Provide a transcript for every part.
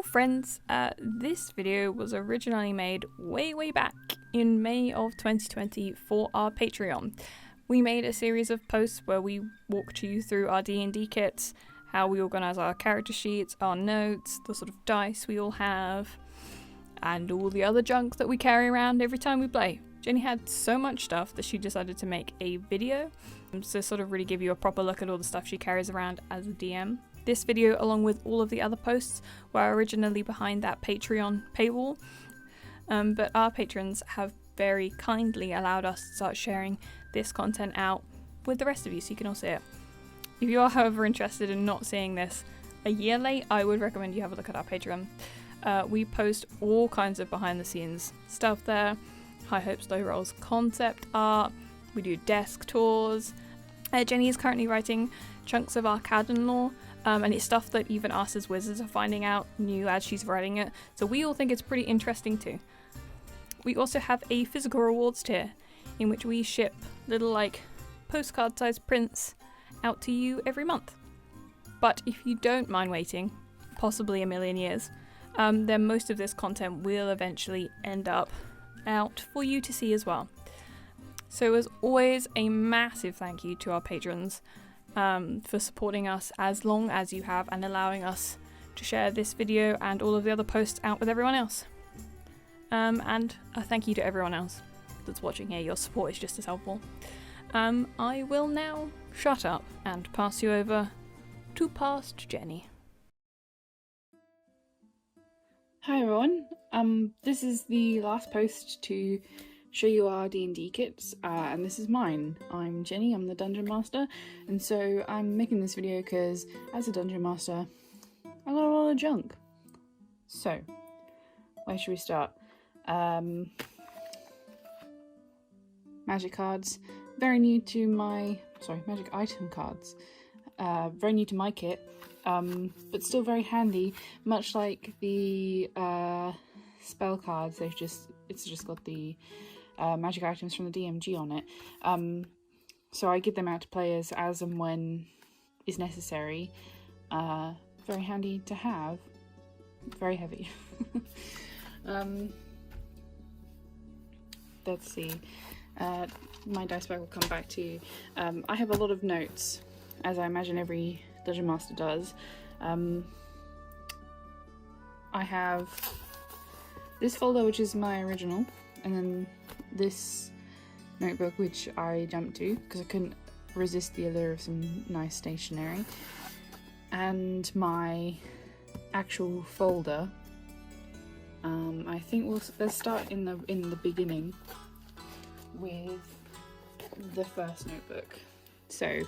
Hello friends, this video was originally made way back in May of 2020 for our Patreon. We made a series of posts where we walked you through our D&D kits, how we organise our character sheets, our notes, the sort of dice we all have, and all the other junk that we carry around every time we play. Jenny had so much stuff that she decided to make a video to sort of really give you a proper look at all the stuff she carries around as a DM. This video, along with all of the other posts, were originally behind that Patreon paywall, but our patrons have very kindly allowed us to start sharing this content out with the rest of you so you can all see it. If you are, however, interested in not seeing this a year late, I would recommend you have a look at our Patreon. We post all kinds of behind the scenes stuff there, High Hopes, Low Rolls concept art, we do desk tours. Jenny is currently writing chunks of Arcaden lore, and it's stuff that even us as wizards are finding out new as she's writing it, so we all think it's pretty interesting too. We also have a physical rewards tier in which we ship little postcard sized prints out to you every month. But if you don't mind waiting, possibly a million years, then most of this content will eventually end up out for you to see as well. So as always, a massive thank you to our patrons for supporting us as long as you have and allowing us to share this video and all of the other posts out with everyone else. And a thank you to everyone else that's watching here. Your support is just as helpful. I will now shut up and pass you over to Past Jenny. Hi everyone, this is the last post to show you our D&D kits, and this is mine. I'm Jenny, I'm the Dungeon Master, and so I'm making this video because as a Dungeon Master, I got a lot of junk. So, where should we start? Magic cards, magic item cards, very new to my kit, but still very handy, much like the spell cards. It's just got the magic items from the DMG on it, so I give them out to players as and when is necessary. Very handy to have, very heavy. Let's see, my dice bag will come back to you. I have a lot of notes, as I imagine every Dungeon Master does. I have this folder, which is my original, and then this notebook, which I jumped to because I couldn't resist the allure of some nice stationery, and my actual folder. I think let's start in the beginning with the first notebook. So,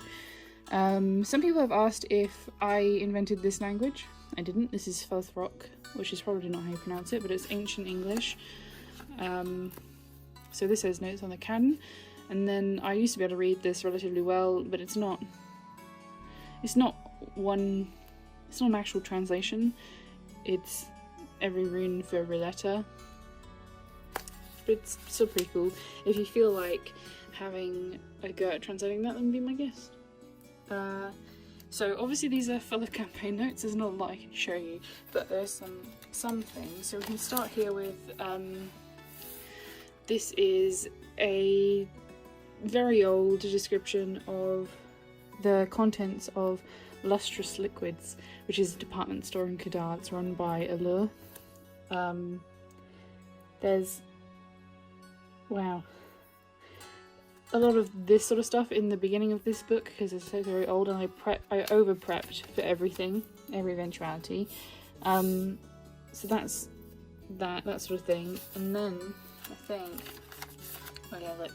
some people have asked if I invented this language. I didn't. This is Rook, which is probably not how you pronounce it, but it's ancient English. So this has notes on the canon, and then I used to be able to read this relatively well, but it's not an actual translation. It's every rune for every letter, but it's still pretty cool. If you feel like having a go at translating that, then be my guest. So obviously these are full of campaign notes. There's not a lot I can show you, but there's some things. So we can start here with this is a very old description of the contents of Lustrous Liquids, which is a department store in Kadar. It's run by Allure. There's a lot of this sort of stuff in the beginning of this book because it's so very old, and I over prepped for every eventuality. So that's that sort of thing. And then I think, look,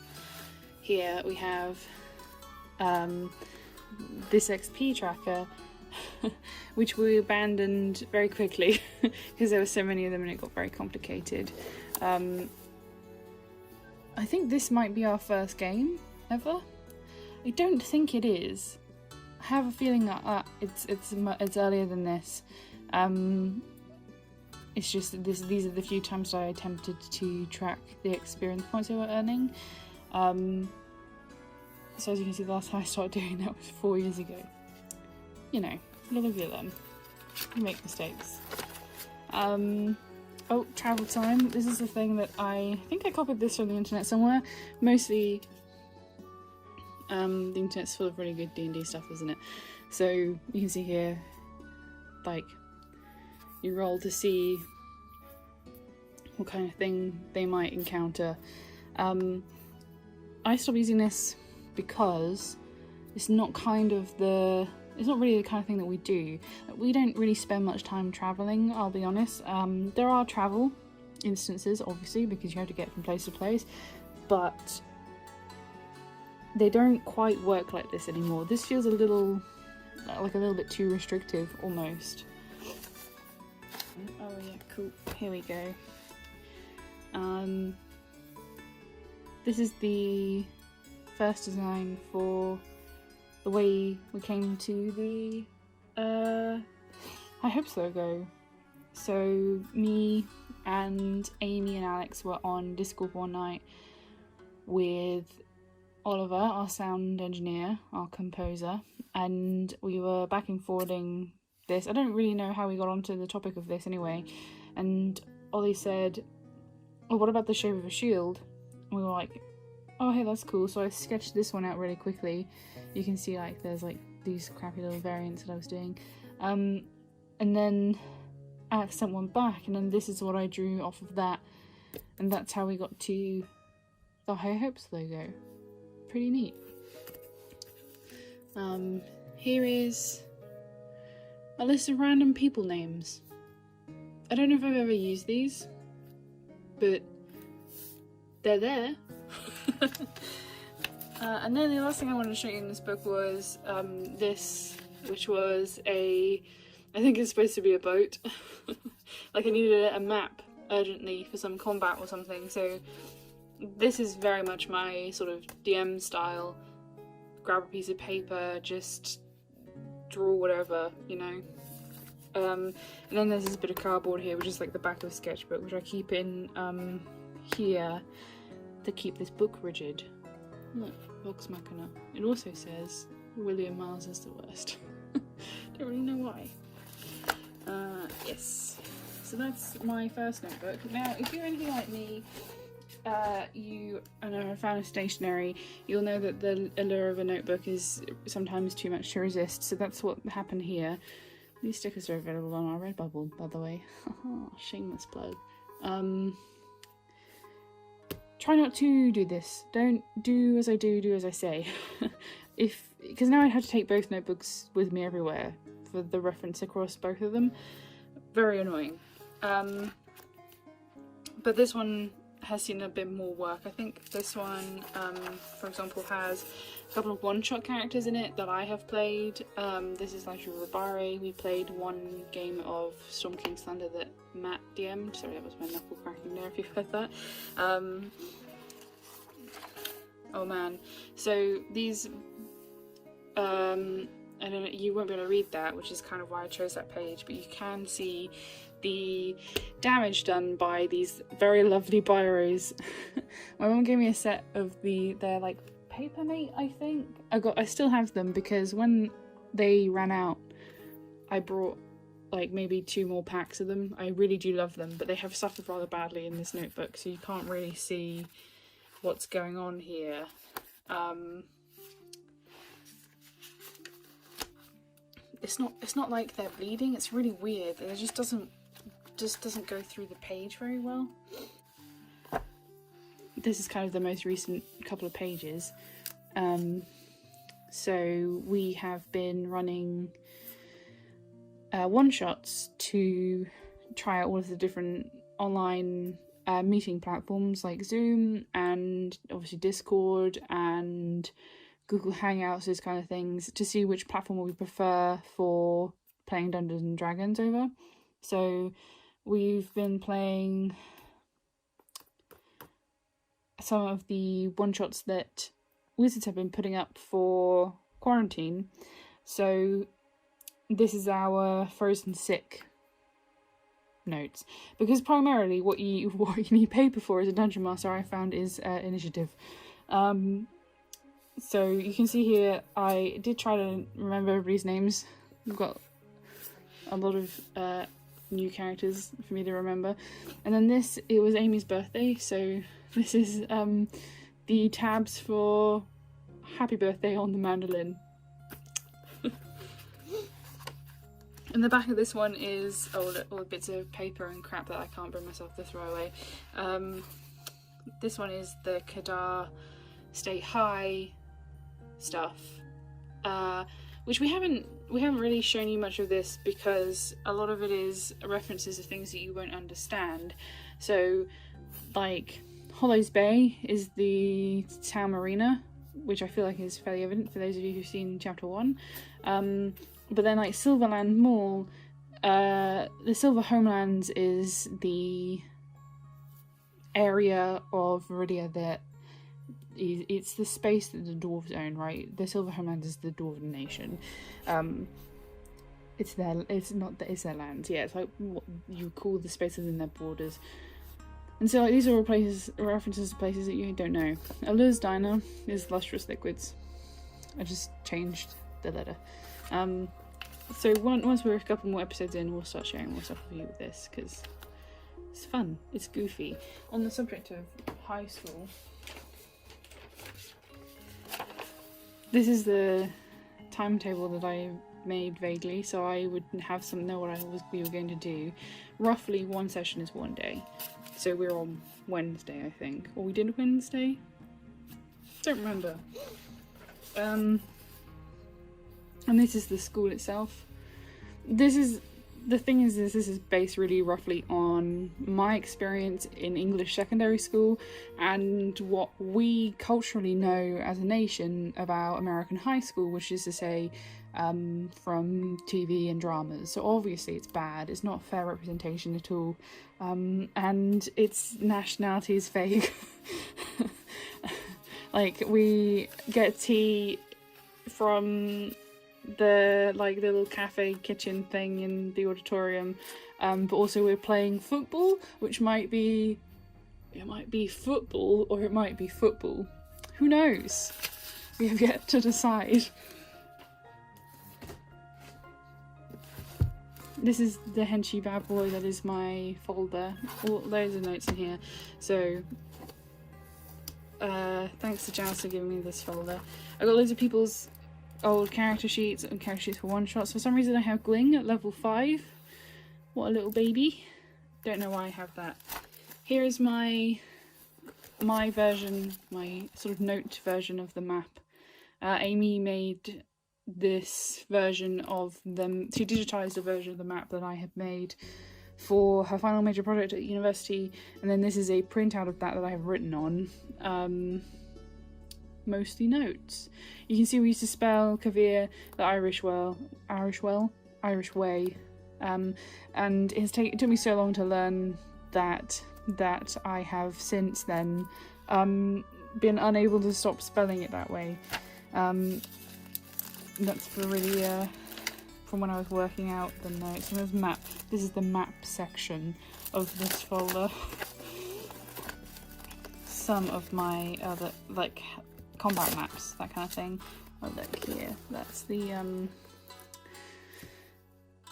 here we have this XP tracker, which we abandoned very quickly because there were so many of them and it got very complicated. I think this might be our first game ever. I don't think it is. I have a feeling that it's earlier than this. It's just these are the few times I attempted to track the experience points we were earning. So as you can see, the last time I started doing that was 4 years ago. You know, you live, you learn. You make mistakes. Oh, travel time. This is the thing that I think I copied this from the internet somewhere. Mostly, the internet's full of really good D&D stuff, isn't it? So you can see here, like, you roll to see what kind of thing they might encounter. I stopped using this because it's not really the kind of thing that we do. We don't really spend much time travelling, I'll be honest. There are travel instances, obviously, because you have to get from place to place, but they don't quite work like this anymore. This feels a little bit too restrictive, almost. Oh yeah, cool. Here we go. This is the first design for the way we came to the High Hopes logo. So me and Amy and Alex were on Discord one night with Oliver, our sound engineer, our composer, and we were back and forwarding this. I don't really know how we got onto the topic of this anyway, and Ollie said, "Oh, what about the shape of a shield?" And we were like, "Oh, hey, that's cool." So I sketched this one out really quickly. You can see, like, there's like these crappy little variants that I was doing, and then Alex sent one back, and then this is what I drew off of that, and that's how we got to the High Hopes logo. Pretty neat. Here is a list of random people names. I don't know if I've ever used these, but they're there. And then the last thing I wanted to show you in this book was this, which was I think it's supposed to be a boat. Like, I needed a map urgently for some combat or something, so this is very much my sort of DM style. Grab a piece of paper, just draw whatever, you know. And then there's this bit of cardboard here, which is like the back of a sketchbook, which I keep in here to keep this book rigid. Look, Vox Machina. It also says William Miles is the worst. Don't really know why. Yes. So that's my first notebook. Now, if you're anything like me, you are a fan of stationery, you'll know that the allure of a notebook is sometimes too much to resist. So that's what happened here. These stickers are available on our Redbubble, by the way. Shameless plug. Try not to do this. Don't do as I do as I say. Because now I have to take both notebooks with me everywhere for the reference across both of them. Very annoying. But this one has seen a bit more work. I think this one, for example, has a couple of one-shot characters in it that I have played. This is Light of Rabare. We played one game of Storm King's Thunder that Matt DM'd. Sorry, that was my knuckle cracking there if you've heard that. Oh man. So these, I don't know, you won't be able to read that, which is kind of why I chose that page, but you can see the damage done by these very lovely biros. My mum gave me a set of they're like Papermate, I think. I still have them because when they ran out, I brought like maybe 2 more packs of them. I really do love them, but they have suffered rather badly in this notebook, so you can't really see what's going on here. It's not like they're bleeding. It's really weird. It just doesn't go through the page very well. This is kind of the most recent couple of pages. So we have been running one-shots to try out all of the different online meeting platforms like Zoom and obviously Discord and Google Hangouts, those kind of things, to see which platform we prefer for playing Dungeons and Dragons over. So we've been playing some of the one-shots that Wizards have been putting up for quarantine. So this is our Frozen Sick notes, because primarily what you need paper for as a Dungeon Master, I found, is initiative. So you can see here, I did try to remember everybody's names. We've got a lot of new characters for me to remember. And then this, it was Amy's birthday, so this is the tabs for happy birthday on the mandolin. And the back of this one is all the bits of paper and crap that I can't bring myself to throw away. This one is the Kadar Stay High stuff, which we haven't really shown you much of this because a lot of it is references to things that you won't understand. So, like, Hollow's Bay is the town marina, which I feel like is fairly evident for those of you who've seen chapter 1. But then, like, Silverland Mall, the Silver Homelands is the area of Viridia that it's the space that the dwarves own, right? The Silver Homeland is the dwarven nation. It's their land. Yeah, it's like what you call the space within their borders. And so, like, these are all references to places that you don't know. Allura's Diner is Lustrous Liquids. I just changed the letter. So once we're a couple more episodes in, we'll start sharing more stuff with you with this, because it's fun, it's goofy. On the subject of high school, this is the timetable that I made vaguely, so I would have know what we were going to do. Roughly one session is one day. So we're on Wednesday, I think. Or we did Wednesday? Don't remember. And this is the school itself. This is based really roughly on my experience in English secondary school and what we culturally know as a nation about American high school, which is to say, from TV and dramas. So obviously it's bad, it's not fair representation at all, and its nationality is fake. Like, we get tea from the little cafe kitchen thing in the auditorium, but also we're playing football, which might be football or it might be football. Who knows? We have yet to decide. This is the henchy bad boy that is my folder. Loads of notes in here. So thanks to Jazz for giving me this folder. I got loads of people's old character sheets and character sheets for one shots. For some reason I have Gwing at level 5. What a little baby. Don't know why I have that. Here is my version, my sort of note version of the map. Amy made this version of them. She digitized a version of the map that I had made for her final major project at university, and then this is a printout of that I have written on. Mostly notes. You can see we used to spell Kavir the Irish way, and it took me so long to learn that I have since then been unable to stop spelling it that way. That's for really from when I was working out the notes. And there's map. This is the map section of this folder. Some of my other, like, combat maps, that kind of thing. Oh, look here. That's the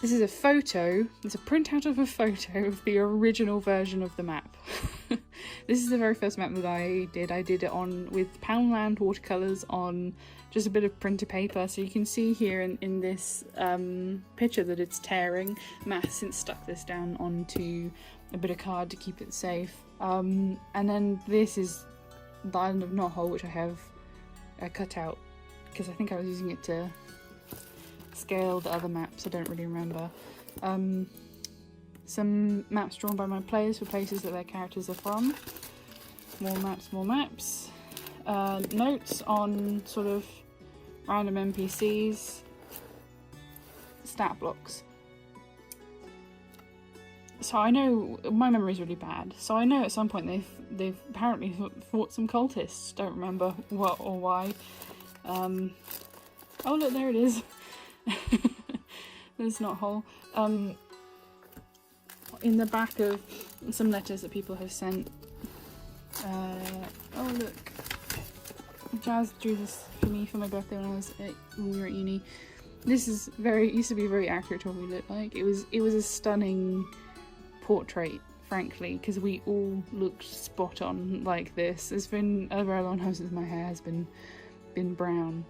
this is a photo. It's a printout of a photo of the original version of the map. This is the very first map that I did. I did it with Poundland watercolours on just a bit of printer paper. So you can see here in this picture that it's tearing. Matt has since stuck this down onto a bit of card to keep it safe. And then this is the island of Knothole, which I have cut out because I think I was using it to scale the other maps. I don't really remember. Some maps drawn by my players for places that their characters are from. More maps. Notes on sort of random NPCs. Stat blocks. So I know my memory's really bad. So I know at some point they've apparently fought some cultists. Don't remember what or why. Oh look, there it is. There's Knothole. In the back of some letters that people have sent. Oh look, Jazz drew this for me for my birthday when we were at uni. This is used to be very accurate to what we look like. It was a stunning portrait, frankly, because we all looked spot on like this. It's been a very long time since my hair has been brown,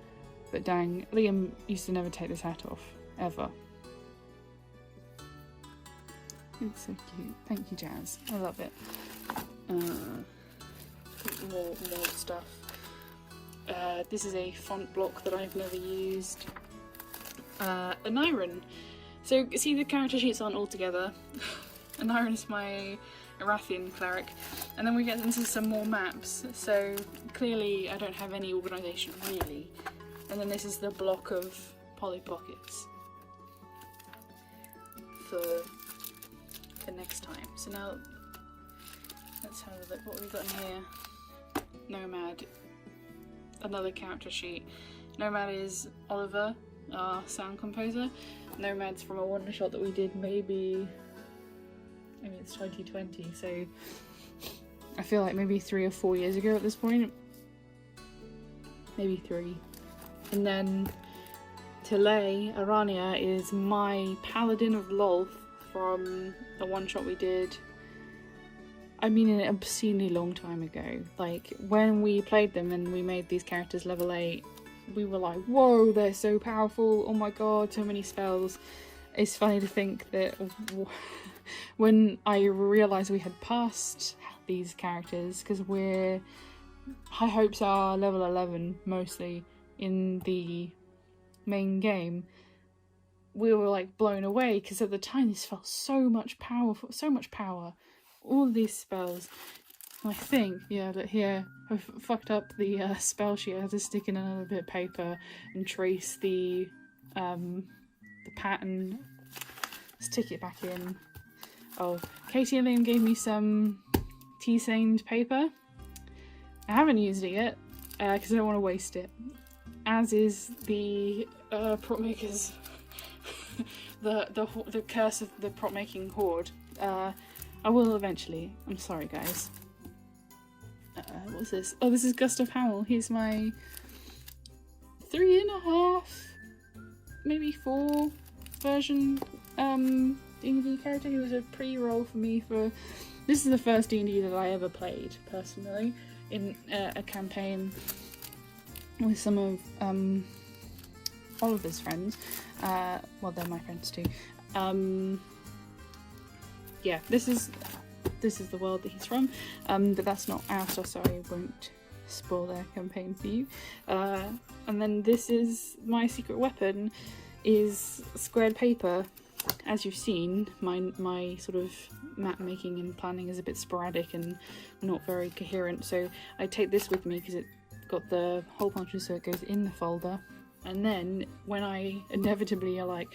but dang, Liam used to never take this hat off, ever. It's so cute. Thank you, Jazz. I love it. More stuff. This is a font block that I've never used. An iron. So see, the character sheets aren't all together. An iron is my Erathian cleric, and then we get into some more maps. So clearly, I don't have any organisation really. And then this is the block of Polly Pockets for next time. So now let's have a look. What have we got in here? Nomad. Another character sheet. Nomad is Oliver, our sound composer. Nomad's from a one-shot that we did maybe it's 2020, so I feel like maybe 3 or 4 years ago at this point. Maybe 3. And then Tele Arania is my Paladin of Lolth from the one-shot we did, I mean, an obscenely long time ago. Like, when we played them and we made these characters level 8, we were like, whoa, they're so powerful, oh my god, so many spells. It's funny to think that when I realised we had passed these characters, because high hopes are level 11 mostly in the main game, we were like blown away, because at the time this felt so much power, all of these spells. I think, yeah, look here, I've fucked up the spell sheet. I had to stick in another bit of paper and trace the pattern, stick it back in. Oh, Katie and Liam gave me some tea-stained paper. I haven't used it yet, because I don't want to waste it. As is the prop makers, the curse of the prop making horde. I will eventually. I'm sorry, guys. What's this? Oh, this is Gustav Howell. He's my 3.5, maybe 4 version D&D character. He was a pre-roll for me for... This is the first D&D that I ever played, personally, in a campaign with some of Oliver's friends. Well, they're my friends too. Yeah, this is the world that he's from, but that's not our stuff, so I won't spoil their campaign for you. And then this is my secret weapon, is squared paper. As you've seen, my sort of map making and planning is a bit sporadic and not very coherent, so I take this with me because it's got the hole puncher, so it goes in the folder. And then when I inevitably are like,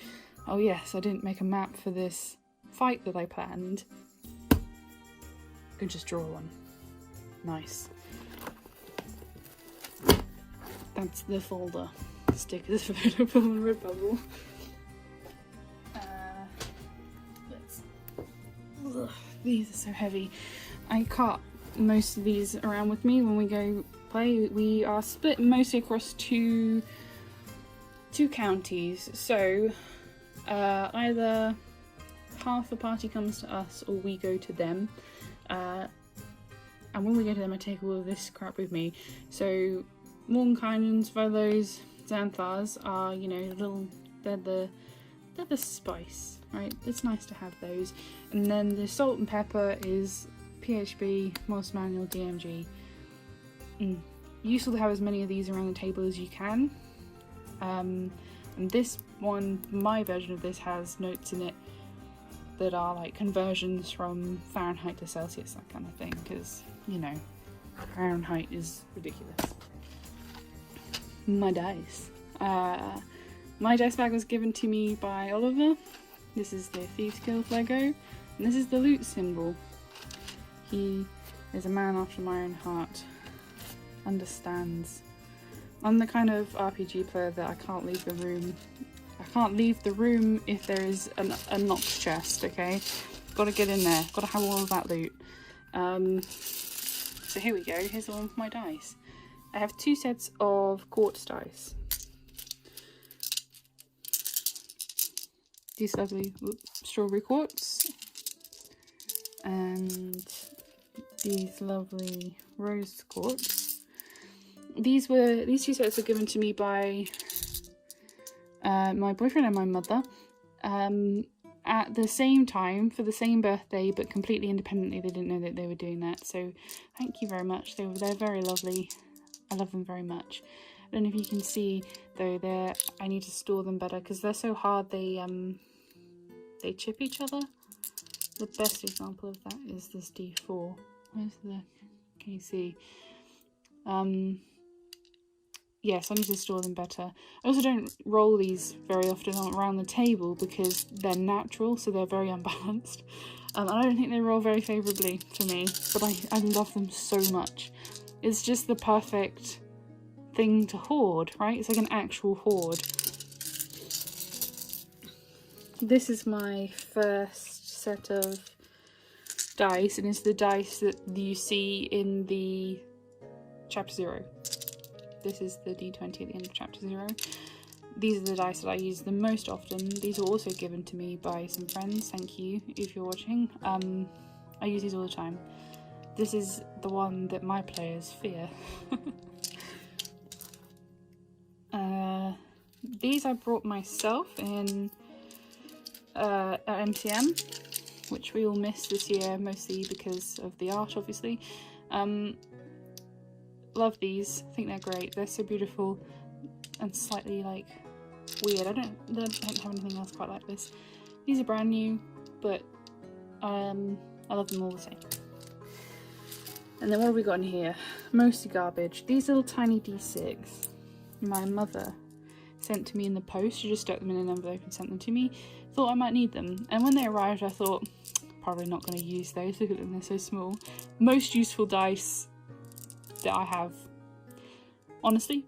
oh yes, I didn't make a map for this fight that I planned, I can just draw one. Nice. That's the folder. Stickers available on Redbubble. These are so heavy. I cart most of these around with me when we go play. We are split mostly across two counties, so either half the party comes to us or we go to them. And when we go to them, I take all of this crap with me. So Mordenkainen's, Volos, Xanthars are, you know, they're the spice, right? It's nice to have those. And then the salt and pepper is PHB, Moss Manual, DMG. Useful to have as many of these around the table as you can. And this one, my version of this, has notes in it that are like conversions from Fahrenheit to Celsius, that kind of thing, because, you know, Fahrenheit is ridiculous. My dice. My dice bag was given to me by Oliver. This is the Thieves Guild Lego, and this is the loot symbol. He is a man after my own heart. Understands. I'm the kind of RPG player that I can't leave the room. I can't leave the room if there is a knocked chest, okay? Gotta get in there. Gotta have all of that loot. So here we go. Here's all of my dice. I have 2 sets of quartz dice. these lovely strawberry quartz, and these lovely rose quartz. These two sets were given to me by my boyfriend and my mother at the same time for the same birthday, but completely independently. They didn't know that they were doing that, so thank you very much. They're very lovely. I love them very much. I don't know if you can see though, I need to store them better because they're so hard. They chip each other. The best example of that is this D4. Can you see? Yes, I need to store them better. I also don't roll these very often around the table because they're natural, so they're very unbalanced. I don't think they roll very favourably for me, but I love them so much. It's just the perfect thing to hoard, right? It's like an actual hoard. This is my first set of dice, and it's the dice that you see in the chapter 0. This is the D20 at the end of chapter 0. These are the dice that I use the most often. These were also given to me by some friends. Thank you if you're watching. I use these all the time. This is the one that my players fear. These I brought myself in at MCM, which we all missed this year, mostly because of the art, obviously. Love these. I think they're great. They're so beautiful and slightly like weird. I don't have anything else quite like this. These are brand new, but I love them all the same. And then what have we got in here? Mostly garbage. These little tiny D6 my mother sent to me in the post. She just stuck them in an envelope and sent them to me. Thought I might need them, and when they arrived I thought probably not going to use those. Look at them, they're so small. Most useful dice that I have. Honestly,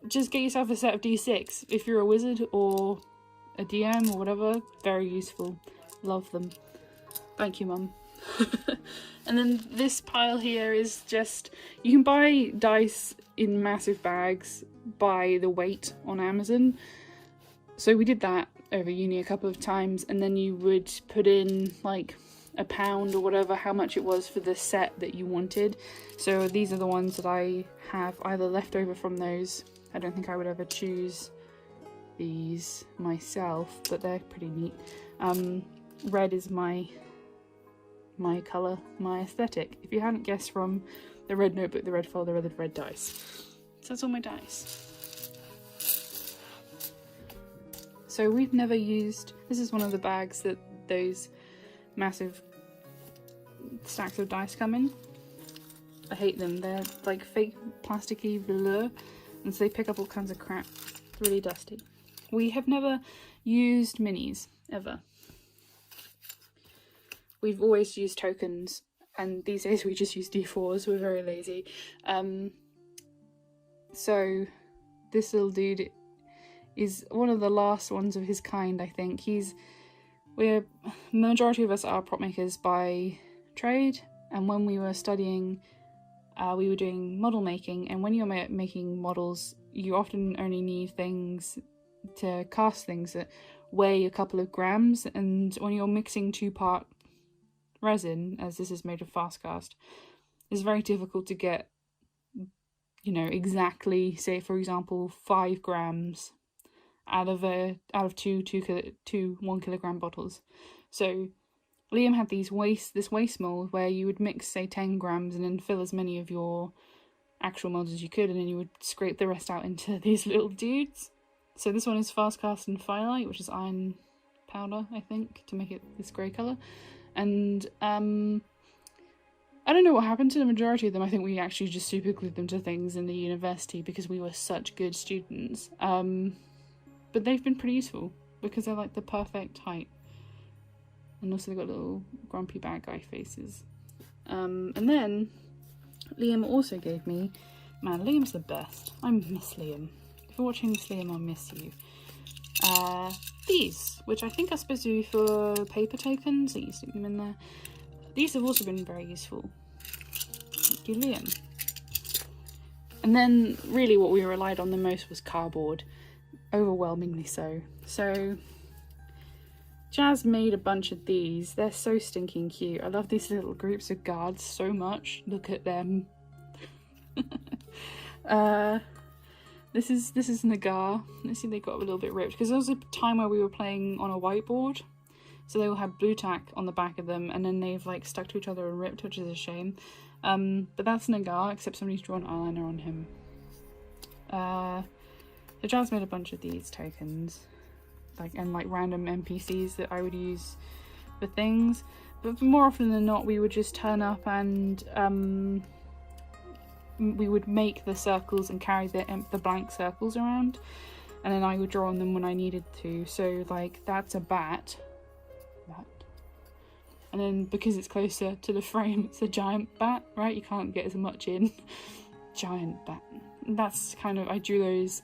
just get yourself a set of D6 if you're a wizard or a DM or whatever. Very useful. Love them. Thank you, Mum. And then this pile here is just, you can buy dice in massive bags by the weight on Amazon. So we did that over uni a couple of times, and then you would put in like £1 or whatever, how much it was for the set that you wanted. So these are the ones that I have either left over from those. I don't think I would ever choose these myself, but they're pretty neat. Red is my colour, my aesthetic. If you hadn't guessed from the red notebook, the red folder, or the red dice. So that's all my dice. So we've never used, this is one of the bags that those massive stacks of dice come in. I hate them. They're like fake plasticky velour, and so they pick up all kinds of crap. It's really dusty. We have never used minis, ever. We've always used tokens, and these days we just use D4s. We're very lazy. So this little dude is one of the last ones of his kind, I think. The majority of us are prop makers by trade, and when we were studying, we were doing model making, and when you're making models, you often only need things to cast things that weigh a couple of grams, and when you're mixing 2-part resin, as this is made of fast cast, it's very difficult to get, you know, exactly, say for example 5 grams out of two 1 kilogram bottles. So Liam had this waste mold where you would mix say 10 grams and then fill as many of your actual molds as you could, and then you would scrape the rest out into these little dudes. So this one is fast cast and firelight, which is iron powder, I think, to make it this grey colour. And I don't know what happened to the majority of them. I think we actually just super glued them to things in the university because we were such good students. But they've been pretty useful because they're like the perfect height. And also they've got little grumpy bad guy faces. And then Liam also gave me, man, Liam's the best. I miss Liam. If you're watching this, Liam, I miss you. These, which I think are supposed to be for paper tokens, that you stick them in there. These have also been very useful. Thank you, Liam. And then really what we relied on the most was cardboard. Overwhelmingly so. So Jazz made a bunch of these. They're so stinking cute. I love these little groups of guards so much. Look at them. This is Nagar. Let's see, they got a little bit ripped because there was a time where we were playing on a whiteboard, so they all had blue tack on the back of them, and then they've like stuck to each other and ripped, which is a shame. But that's Nagar, except somebody's drawn eyeliner on him. So Jazz made a bunch of these tokens, and random NPCs that I would use for things, but more often than not we would just turn up and we would make the circles and carry the blank circles around, and then I would draw on them when I needed to. So like that's a bat, and then because it's closer to the frame it's a giant bat, right? You can't get as much in. Giant bat. That's kind of, I drew those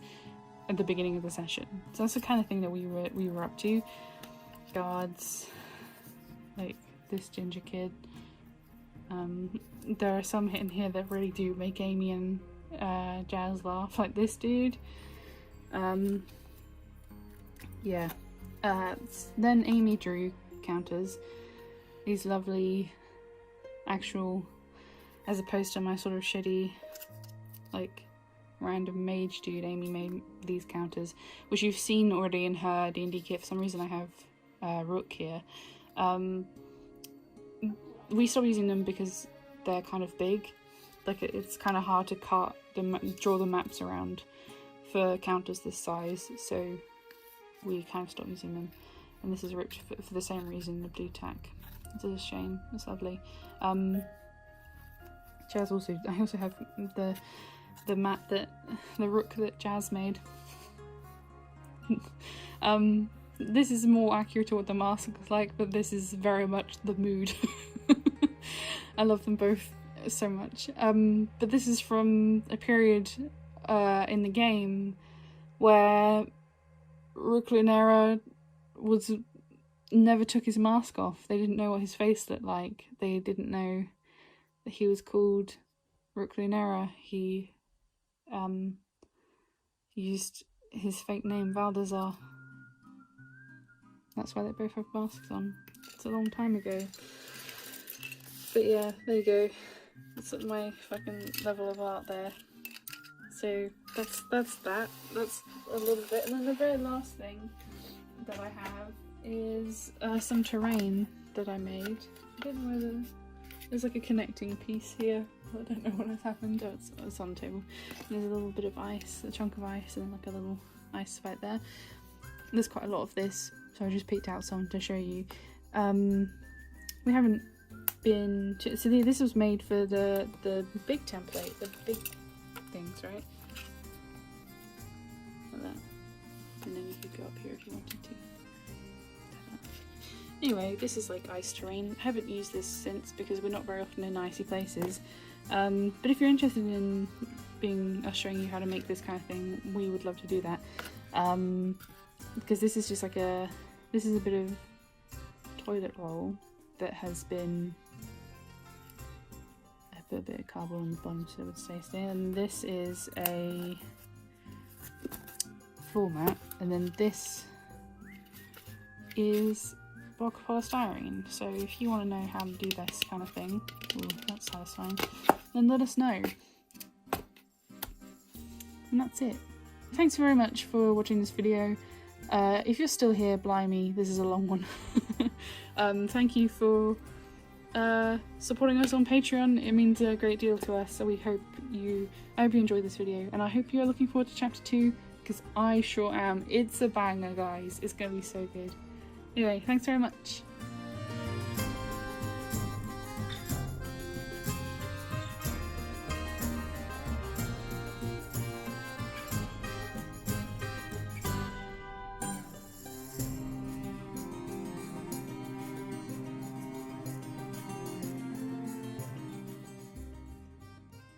at the beginning of the session, so that's the kind of thing that we were up to. Guards, like this ginger kid. There are some in here that really do make Amy and Jazz laugh, like this dude. Yeah. Then Amy drew counters, these lovely actual, as opposed to my sort of shitty like random mage dude. Amy made these counters, which you've seen already in her D&D kit. For some reason I have Rook here. We stopped using them because they're kind of big. Like it's kind of hard to draw the maps around for counters this size, so we kind of stopped using them. And this is ripped for the same reason, the blue tack. It's a shame. It's lovely. I also have the map that the Rook that Jazz made. This is more accurate to what the mask looks like, but this is very much the mood. I love them both so much. But this is from a period in the game where Rook never took his mask off. They didn't know what his face looked like. They didn't know that he was called Rook Lunera. He used his fake name, Valdezar. That's why they both have masks on. It's a long time ago. But yeah, there you go. That's my fucking level of art there. So that's that. That's a little bit. And then the very last thing that I have is some terrain that I made. I don't know whether there's like a connecting piece here. I don't know what has happened. Oh, it's on the table. There's a little bit of ice, a chunk of ice, and then like a little ice spike there. There's quite a lot of this, so I just picked out some to show you. We haven't been to, so this was made for the big template, the big things, right? Like that. And then you could go up here if you wanted to. Anyway, this is like ice terrain. I haven't used this since because we're not very often in icy places. But if you're interested in us showing you how to make this kind of thing, we would love to do that. Because this is just like this is a bit of toilet roll that has been, I put a bit of cardboard on the bottom so it would stay still, and this is a floor mat, and then this is block of polystyrene. So if you want to know how to do this kind of thing, ooh, that's satisfying, then let us know. And that's it. Thanks very much for watching this video. If you're still here, blimey, this is a long one. Thank you for supporting us on Patreon. It means a great deal to us, so I hope you enjoyed this video, and I hope you're looking forward to chapter 2, because I sure am. It's a banger, guys. It's gonna be so good. Anyway, thanks very much.